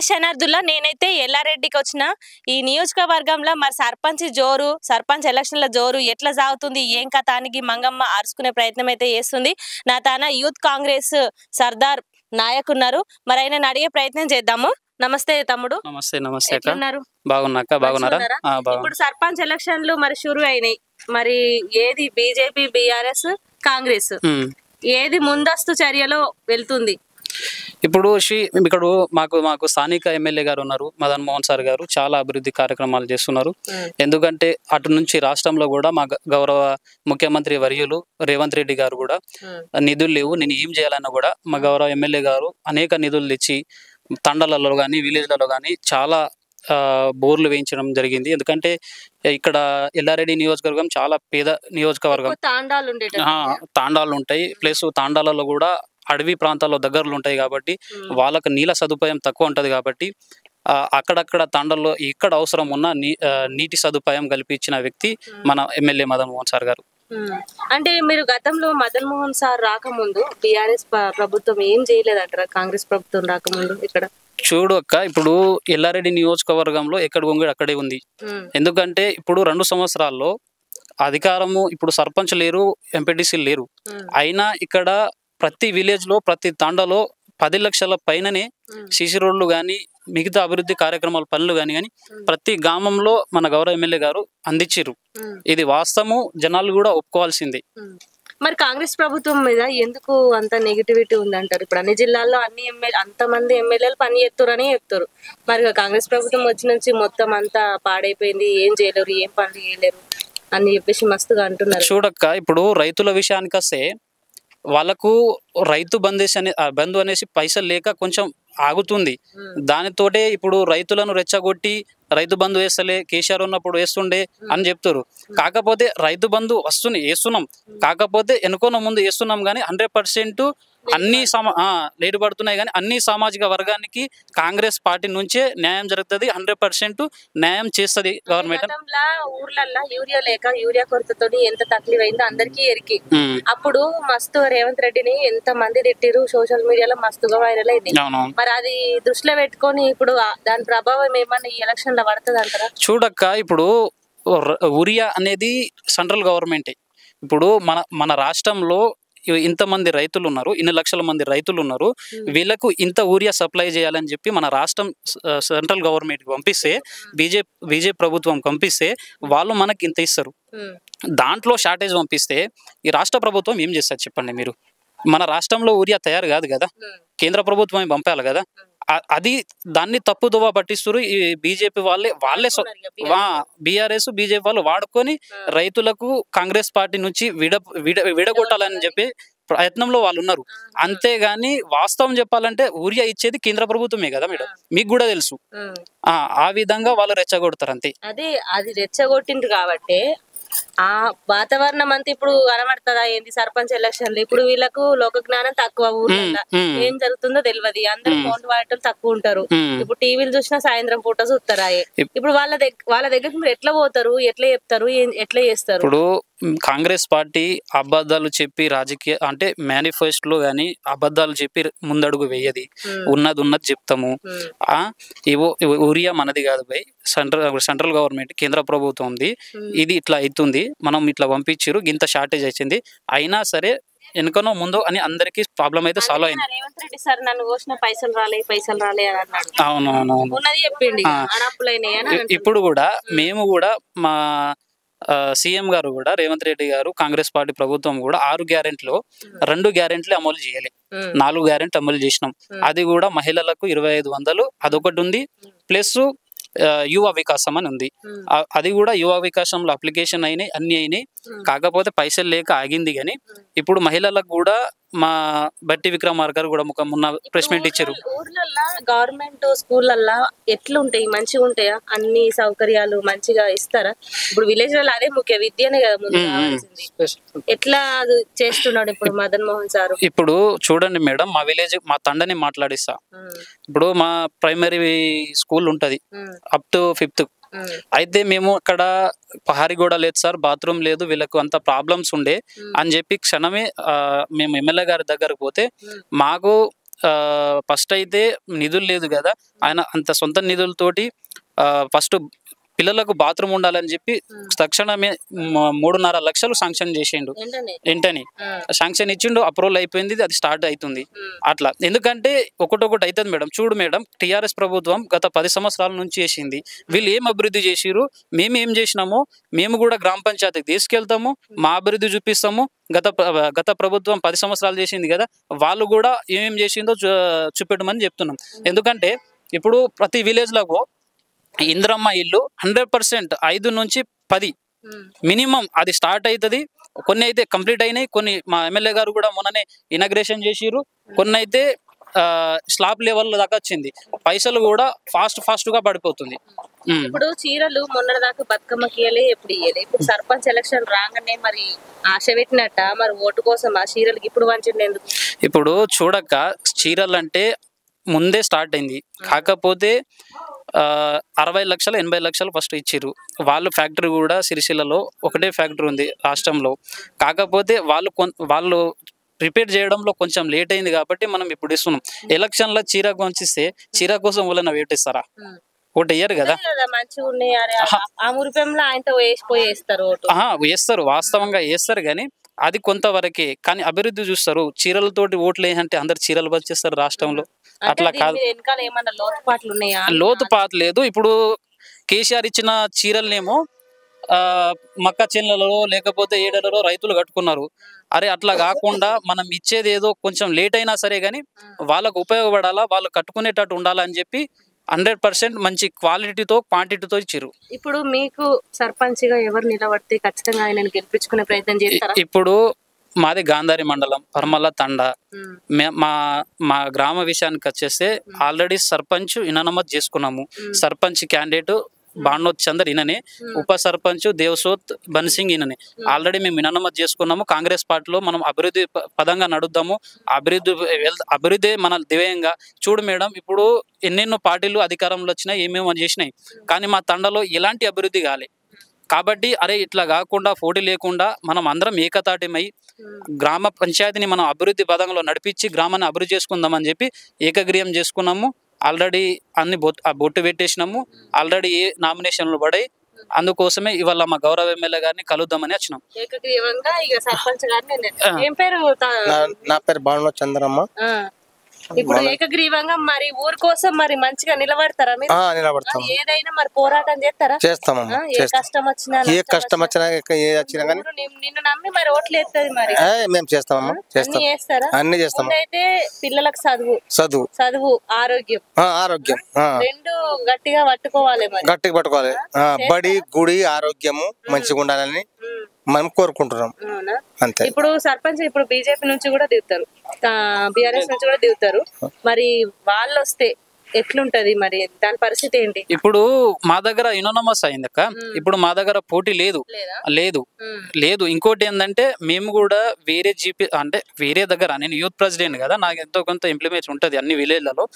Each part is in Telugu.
శనార్థుల్లా నేనైతే ఎల్లారెడ్డికి వచ్చిన ఈ నియోజకవర్గంలో మరి సర్పంచ్ ఎలక్షన్ల జోరు ఎట్లా సాగుతుంది ఏం కథ అని మంగమ్మ అరుచుకునే ప్రయత్నం అయితే చేస్తుంది. నా తాన యూత్ కాంగ్రెస్ సర్దార్ నాయక్ ఉన్నారు. మరి ఆయన అడిగే ప్రయత్నం చేద్దాము. నమస్తే తమ్ముడు. నమస్తే. నమస్తే అక్క. ఎట్లున్నారు? బాగున్నాక బాగున్నారా? ఇప్పుడు సర్పంచ్ ఎలక్షన్లు మరి షురు అయినాయి. మరి ఏది బీజేపీ, బీఆర్ఎస్, కాంగ్రెస్ ఏది ముందస్తు చర్యలో వెళ్తుంది? ఇప్పుడు ఇక్కడ మాకు స్థానిక ఎమ్మెల్యే గారు ఉన్నారు, మదన్ మోహన్ సార్ గారు. చాలా అభివృద్ధి కార్యక్రమాలు చేస్తున్నారు. ఎందుకంటే అటు నుంచి రాష్ట్రంలో కూడా మా గౌరవ ముఖ్యమంత్రి వర్యులు రేవంత్ రెడ్డి గారు కూడా నిధులు లేవు, నేను ఏం చేయాలన్నా కూడా మా గౌరవ ఎమ్మెల్యే గారు అనేక నిధులు తెచ్చి తండాలలో కానీ విలేజ్లలో కానీ చాలా బోర్లు వేయించడం జరిగింది. ఎందుకంటే ఇక్కడ ఎల్లారెడ్డి నియోజకవర్గం చాలా పేద నియోజకవర్గం, తాండాలు ఉంటాయి. ప్లస్ తాండాలలో కూడా అడవి ప్రాంతాల్లో దగ్గరలో ఉంటాయి కాబట్టి వాళ్ళకు నీళ్ళ సదుపాయం తక్కువ ఉంటుంది. కాబట్టి అక్కడక్కడ తాండాల్లో ఎక్కడ అవసరం ఉన్న నీటి సదుపాయం కల్పించిన వ్యక్తి మన ఎమ్మెల్యే మదన్ మోహన్ సార్ గారు. అంటే మీరు గతంలో మదన్ మోహన్ సార్ రాకముందు బీఆర్ఎస్ ప్రభుత్వం ఏం చేయలేదంటారా? కాంగ్రెస్ ప్రభుత్వం రాకముందు ఇక్కడ చూడు అక్క, ఇప్పుడు ఎల్లారెడ్డి నియోజకవర్గంలో ఎక్కడ గొంగడి అక్కడే ఉంది. ఎందుకంటే ఇప్పుడు 2 సంవత్సరాల్లో అధికారము, ఇప్పుడు సర్పంచ్ లేరు, ఎంపీటీసీ లేరు. అయినా ఇక్కడ ప్రతి విలేజ్ లో ప్రతి తాండాలో 10 లక్షల పైననే సిసి రోడ్లు కానీ మిగతా అభివృద్ధి కార్యక్రమాల పనులు కానీ ప్రతి గ్రామంలో మన గౌరవ ఎమ్మెల్యే గారు అందించారు. ఇది వాస్తవము, జనాలు కూడా ఒప్పుకోవాల్సింది. మరి కాంగ్రెస్ ప్రభుత్వం మీద ఎందుకు అంత నెగిటివిటీ ఉందంటారు? ఇప్పుడు అన్ని జిల్లాల్లో అంతమంది ఎమ్మెల్యేలు పని చేస్తారని చెప్తారు. మరి కాంగ్రెస్ ప్రభుత్వం వచ్చి నుంచి మొత్తం అంతా పాడైపోయింది, ఏం చేయలేరు, ఏం పనులు చేయలేరు అని చెప్పేసి మస్తుగా అంటున్నారు. చూడక్క, ఇప్పుడు రైతుల విషయానికి వస్తే వాళ్ళకు రైతు బంధు అనేసి పైసలు లేక కొంచెం ఆగుతుంది. దానితోటే ఇప్పుడు రైతులను రెచ్చగొట్టి రైతు బంధు వేస్తలే, కేసీఆర్ ఉన్నప్పుడు వేస్తుండే అని చెప్తారు. కాకపోతే రైతు బంధు వేస్తున్నాం, కాకపోతే ఎన్నుకోన ముందు వేస్తున్నాం కానీ 100% అన్ని లేటు పడుతున్నాయి. కానీ అన్ని సామాజిక వర్గానికి కాంగ్రెస్ పార్టీ నుంచే న్యాయం జరుగుతుంది, 100% న్యాయం చేస్తుంది గవర్నమెంట్. ఊర్లల్లో యూరియా లేక యూరియా కొరతతో ఎంత తక్లీఫ్ అయిందో అందరికీ ఎరికి. అప్పుడు మస్తు రేవంత్ రెడ్డిని ఎంత మంది తిట్టిరు, సోషల్ మీడియాలో మస్తుగా వైరల్ అయింది. మరి అది దృష్టిలో పెట్టుకొని ఇప్పుడు దాని ప్రభావం ఏమన్నా ఈ ఎలక్షన్ లో పడుతుంది అంటారా? చూడక్క, ఇప్పుడు యూరియా అనేది సెంట్రల్ గవర్నమెంటే. ఇప్పుడు మన రాష్ట్రంలో ఇంతమంది రైతులు ఉన్నారు, ఇన్ని లక్షల మంది రైతులు ఉన్నారు, వీళ్ళకు ఇంత యూరియా సప్లై చేయాలని చెప్పి మన రాష్ట్రం సెంట్రల్ గవర్నమెంట్ పంపిస్తే, బీజేపీ ప్రభుత్వం పంపిస్తే వాళ్ళు మనకి ఇంత ఇస్తారు. దాంట్లో షార్టేజ్ పంపిస్తే ఈ రాష్ట్ర ప్రభుత్వం ఏం చేస్తారు చెప్పండి మీరు? మన రాష్ట్రంలో యూరియా తయారు కాదు కదా, కేంద్ర ప్రభుత్వం పంపాలి కదా. అది దాన్ని తప్పుదోవ పట్టిస్తారు ఈ బీజేపీ వాళ్ళే బీఆర్ఎస్ బీజేపీ వాళ్ళు వాడుకొని రైతులకు కాంగ్రెస్ పార్టీ నుంచి విడగొట్టాలని చెప్పి ప్రయత్నంలో వాళ్ళు ఉన్నారు. అంతేగాని వాస్తవం చెప్పాలంటే యూరియా ఇచ్చేది కేంద్ర ప్రభుత్వమే కదా మేడం, మీకు కూడా తెలుసు. ఆ విధంగా వాళ్ళు రెచ్చగొడతారు అంతే. అదే అది రెచ్చగొట్టిండ్రు కాబట్టి ఆ వాతావరణం అంతా ఇప్పుడు కనబడుతుందా ఏంది? సర్పంచ్ ఎలక్షన్లు ఇప్పుడు వీళ్ళకు లోక జ్ఞానం తక్కువ, ఊర్లలో ఏం జరుగుతుందో తెలియదు, అందరు ఫోన్ వాడటం తక్కువ ఉంటారు. ఇప్పుడు టీవీలు చూసినా సాయంత్రం పూట చూస్తారా? ఇప్పుడు వాళ్ళ దగ్గరికి మీరు ఎట్లా పోతారు, ఎట్లా చెప్తారు, ఎట్లా చేస్తారు? ఇప్పుడు కాంగ్రెస్ పార్టీ అబద్ధాలు చెప్పి రాజకీయ అంటే మేనిఫెస్టోలో గానీ అబద్ధాలు చెప్పి ముందడుగు వేయది, ఉన్నది చెప్తాము. యూరియా మనది కాదు భయ్, సెంట్రల్ గవర్నమెంట్ కేంద్ర ప్రభుత్వం ఉంది, ఇది ఇట్లా అవుతుంది, మనం ఇట్లా పంపించారు, ఇంత షార్టేజ్ వచ్చింది, అయినా సరే వెనుకనో ముందు అని అందరికి ప్రాబ్లం అయితే సాల్వ్ అయింది. రేవంత్ రెడ్డి సార్ నన్ను కోసిన పైసలు రాలే అని అన్నాడు. అవునవును, చెప్పిండి. ఇప్పుడు కూడా మేము కూడా మా సీఎం గారు కూడా రేవంత్ రెడ్డి గారు కాంగ్రెస్ పార్టీ ప్రభుత్వం కూడా 6 గ్యారెంటీలో 2 గ్యారెంటీలు అమలు చేయాలి, 4 గ్యారెంటీ అమలు చేసినాం. అది కూడా మహిళలకు 2500 అదొకటి ఉంది, ప్లస్ యువ వికాసం అని ఉంది. అది కూడా యువ వికాసంలో అప్లికేషన్ అయినాయి, అన్ని అయినాయి. కాకపోతే పైసలు లేక ఆగింది. కానీ ఇప్పుడు మహిళలకు కూడా మా బట్టి విక్రమార్క గారు కూడా మొన్న ప్రెస్ మీట్ ఇచ్చారు. ఊర్లల్లో గవర్నమెంట్ స్కూళ్ళల్లో ఎట్లుంటాయి? మంచిగా ఉంటాయా? అన్ని సౌకర్యాలు మంచిగా ఇస్తారా? ఇప్పుడు విలేజ్ లో అదే ముఖ్య, విద్యనే కదా ముందు కావాల్సింది. ఎట్లా చేస్తున్నాడు ఇప్పుడు మదన్ మోహన్ సార్? ఇప్పుడు చూడండి మేడం, మా విలేజ్ మా తండని మాట్లాడిస్తా. ఇప్పుడు మా ప్రైమరీ స్కూల్ ఉంటది అప్ టు 5th. అయితే మేము అక్కడ పహారీ గోడ లేదు సార్, బాత్రూమ్ లేదు, వీళ్ళకు అంత ప్రాబ్లమ్స్ ఉండే అని చెప్పి క్షణమే మేము ఎమ్మెల్యే గారి దగ్గరకు పోతే మాకు ఫస్ట్ అయితే నిధులు లేదు కదా, ఆయన అంత సొంత నిధులతోటి ఫస్ట్ పిల్లలకు బాత్రూమ్ ఉండాలని చెప్పి తక్షణమే 3.5 లక్షలు శాంక్షన్ చేసిండు. వెంటనే శాంక్షన్ ఇచ్చిండు, అప్రూవల్ అయిపోయింది, అది స్టార్ట్ అవుతుంది. అట్లా ఎందుకంటే ఒకటొకటి అవుతుంది మేడం. చూడు మేడం, టీఆర్ఎస్ ప్రభుత్వం గత 10 సంవత్సరాల నుంచి చేసింది. వీళ్ళు ఏం అభివృద్ధి చేసిరు, మేము ఏం చేసినామో మేము కూడా గ్రామ పంచాయతీకి తీసుకెళ్తాము, మా అభివృద్ధి చూపిస్తాము. గత ప్రభుత్వం 10 సంవత్సరాలు చేసింది కదా, వాళ్ళు కూడా ఏమేం చేసిందో చూపెట్టమని చెప్తున్నాం. ఎందుకంటే ఇప్పుడు ప్రతి విలేజ్లకు ఇందిరమ్మ ఇల్లు 100% 5 నుంచి 10 మినిమం అది స్టార్ట్ అవుతుంది. కొన్ని అయితే కంప్లీట్ అయినాయి, కొన్ని మా ఎమ్మెల్యే గారు కూడా మొన్ననే ఇనాగ్రేషన్ చేసిరు. కొన్ని అయితే స్లాబ్ లెవెల్ దాకా వచ్చింది. పైసలు కూడా ఫాస్ట్ గా పడిపోతుంది. ఇప్పుడు చీరలు మొన్నటిదాకా బతుకమ్మకి ఇయ్యలే, ఎప్పుడు ఇయ్యలే. ఇప్పుడు సర్పంచ్ ఎలక్షన్ రాగానే మరి ఆశ పెట్టినట్ట, మరి ఓటు కోసం ఆ చీరలకి ఇప్పుడు వంచింది ఎందుకు? ఇప్పుడు చూడక చీరలు అంటే ముందే స్టార్ట్ అయింది. కాకపోతే 60 లక్షలు 80 లక్షలు ఫస్ట్ ఇచ్చిర్రు. వాళ్ళు ఫ్యాక్టరీ కూడా సిరిసిల్లలో ఒకటే ఫ్యాక్టరీ ఉంది రాష్ట్రంలో. కాకపోతే వాళ్ళు ప్రిపేర్ చేయడంలో కొంచెం లేట్ అయింది కాబట్టి మనం ఇప్పుడు ఇస్తున్నాం. ఎలక్షన్లో చీర కొంచిస్తే చీర కోసం వాళ్ళని వెయిట్ ఇస్తారా? ఓటు వేయరు కదా. వేస్తారు, వాస్తవంగా వేస్తారు, కానీ అది కొంతవరకే. కానీ అభివృద్ధి చూస్తారు. చీరలతోటి ఓట్లు వేయంటే అందరు చీరలు వచ్చేస్తారు రాష్ట్రంలో. అట్లా కాదు, లోతుపాటు లేదు. ఇప్పుడు కేసీఆర్ ఇచ్చిన చీరలనేమో మక్క చేనులలో లేకపోతే ఏడలలో రైతులు కట్టుకున్నారు. అరే అట్లా కాకుండా మనం ఇచ్చేది ఏదో కొంచెం లేట్ అయినా సరే కానీ వాళ్ళకు ఉపయోగపడాలా, వాళ్ళు కట్టుకునేటట్టు ఉండాలా అని చెప్పి 100% మంచి క్వాలిటీతో క్వాంటిటీతో ఇచ్చారు. ఇప్పుడు మీకు సర్పంచ్ గా ఎవరు నిలబడితే ఖచ్చితంగా ఆయనను గెలిపించుకునే ప్రయత్నం చేస్తారా? ఇప్పుడు మాది గాంధారి మండలం పర్మల తండ. మా గ్రామ విషయానికి వచ్చేస్తే ఆల్రెడీ సర్పంచ్ ఇనామత్ చేసుకున్నాము. సర్పంచ్ క్యాండిడేట్ బాణోత్ చందర్ ఈయననే, ఉప సర్పంచ్ దేవసోత్ బన్సింగ్ ఈయననే. ఆల్రెడీ మేము ఇనామత్ చేసుకున్నాము. కాంగ్రెస్ పార్టీలో మనం అభివృద్ధి పదంగా నడుద్దాము. అభివృద్ధి మన దివ్యంగా. చూడు మేడం, ఇప్పుడు ఎన్నెన్నో పార్టీలు అధికారంలో వచ్చినాయి, ఏమేమో చేసినాయి, కానీ మా తండలో ఎలాంటి అభివృద్ధి కాలే. కాబట్టి అరే ఇట్లా కాకుండా పోటీ లేకుండా మనం అందరం ఏకతాటిమై గ్రామ పంచాయతీని మనం అభివృద్ధి పదంలో నడిపించి గ్రామాన్ని అభివృద్ధి చేసుకుందామని చెప్పి ఏకగ్రీయం చేసుకున్నాము. ఆల్రెడీ అన్ని బొట్టు పెట్టేసినాము. ఆల్రెడీ నామినేషన్లు పడాయి. అందుకోసమే ఇవాళ మా గౌరవ ఎమ్మెల్యే గారిని కలుద్దామని వచ్చినాం. నా పేరు బాణోత్ చంద్రమ్మ. ఇప్పుడు ఏకగ్రీవంగా మరి ఊరు కోసం మరి మంచిగా నిలబడతారా? నిలబడతాం. ఏదైనా మరి పోరాటం చేస్తారా? చేస్తామమ్మా. ఏ కష్టం వచ్చినా ఏ కష్టం వచ్చినా ఏ వచ్చినా కానీ నిన్ను నమ్మి మరి ఓట్లు వేస్తుంది. మరి మేము చేస్తామమ్మా. చేస్తారా? అన్ని చేస్తాం. అయితే పిల్లలకు చదువు ఆరోగ్యం రెండు గట్టిగా పట్టుకోవాలి. గట్టిగా పట్టుకోవాలి. బడి గుడి ఆరోగ్యము మంచిగా ఉండాలని మనం కోరుకుంటున్నాం. అంతే. ఇప్పుడు సర్పంచ్ ఇప్పుడు బీజేపీ నుంచి కూడా దిగుతారు, బీఆర్ఎస్ నుంచి కూడా దిగుతారు. మరి వాళ్ళు వస్తే ఎట్లుంటది, మరి దాని పరిస్థితి ఏంటి? ఇప్పుడు మా దగ్గర యునానమస్ అయింది అక్క. ఇప్పుడు మా దగ్గర పోటీ లేదు. ఇంకోటి ఏంటంటే మేము కూడా వేరే అంటే వేరే దగ్గర, నేను యూత్ ప్రెసిడెంట్ కదా, నాకు ఎంతో కొంత ఇంప్లిమెంట్ ఉంటుంది అన్ని విలేజ్లలో.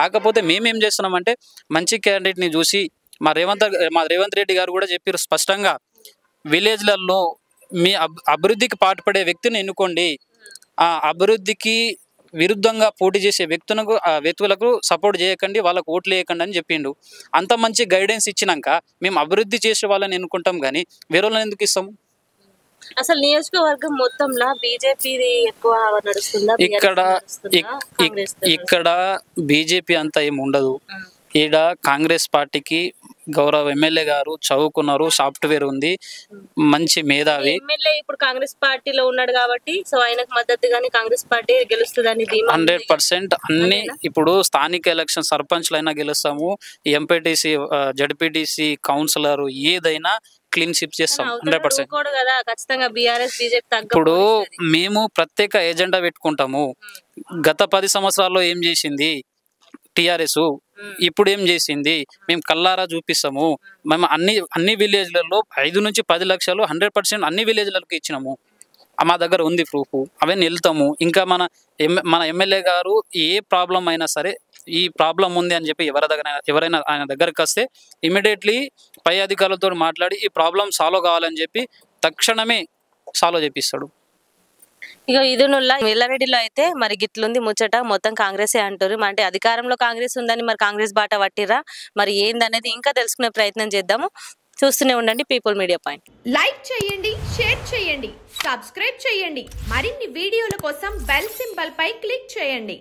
కాకపోతే మేమేం చేస్తున్నామంటే మంచి క్యాండిడేట్ ని చూసి మా రేవంత్ రెడ్డి గారు కూడా చెప్పారు స్పష్టంగా, విలేజ్లలో మీ అభివృద్ధికి పాటుపడే వ్యక్తిని ఎన్నుకోండి, ఆ అభివృద్ధికి విరుద్ధంగా పోటీ చేసే వ్యక్తులకు సపోర్ట్ చేయకండి, వాళ్ళకు ఓట్లు వేయకండి అని చెప్పిండు. అంత మంచి గైడెన్స్ ఇచ్చినాక మేము అభివృద్ధి చేసే వాళ్ళని ఎన్నుకుంటాం, కానీ వేరే వాళ్ళని ఎందుకు ఇస్తాము? అసలు నియోజకవర్గం మొత్తంలో బీజేపీ ఎక్కువ నడుస్తుందా? ఇక్కడ బీజేపీ అంతా ఏమి ఉండదు. ఈడ కాంగ్రెస్ పార్టీకి గౌరవ ఎమ్మెల్యే గారు చదువుకున్నారు, సాఫ్ట్వేర్ ఉంది, మంచి మేధావి. ఎమ్మెల్యే ఇప్పుడు కాంగ్రెస్ పార్టీలో ఉన్నాడు కాబట్టి సో ఆయనకు మద్దతుగానే కాంగ్రెస్ పార్టీ గెలుస్తుందని 100% అన్ని. ఇప్పుడు స్థానిక ఎలక్షన్ సర్పంచ్లైనా గెలుస్తాము, ఎంపీటీసీ జడ్పీటీసీ కౌన్సిలర్ ఏదైనా క్లీన్ షిప్ చేస్తాం 100%. ఇప్పుడు మేము ప్రత్యేక ఎజెండా పెట్టుకుంటాము. గత 10 సంవత్సరాల్లో ఏం చేసింది టిఆర్ఎస్, ఇప్పుడు ఏం చేసింది మేము కల్లారా చూపిస్తాము. మేము అన్ని విలేజ్లలో 5 నుంచి 10 లక్షలు 100% అన్ని విలేజ్లకు ఇచ్చినాము. మా దగ్గర ఉంది ప్రూఫ్, అవన్నీ వెళ్తాము. ఇంకా మన ఎమ్మెల్యే గారు ఏ ప్రాబ్లం అయినా సరే ఈ ప్రాబ్లం ఉంది అని చెప్పి ఎవరైనా ఆయన దగ్గరికి వస్తే ఇమీడియట్లీ పై అధికారులతో మాట్లాడి ఈ ప్రాబ్లం సాల్వ్ కావాలని చెప్పి తక్షణమే సాల్వ్ చేపిస్తాడు. ఇక ఇదునుల్లా ఎల్లారెడ్డిలో అయితే మరి గిట్లుంది ముచ్చట, మొత్తం కాంగ్రెసే అంటారు. అంటే అధికారంలో కాంగ్రెస్ ఉందని మరి కాంగ్రెస్ బాట పట్టిరా, మరి ఏందనేది ఇంకా తెలుసుకునే ప్రయత్నం చేద్దాము. చూస్తూనే ఉండండి పీపుల్ మీడియా పాయింట్. లైక్ చేయండి, షేర్ చేయండి, సబ్స్క్రైబ్ చేయండి. మరిన్ని వీడియోల కోసం బెల్ సింబల్ పై క్లిక్ చేయండి.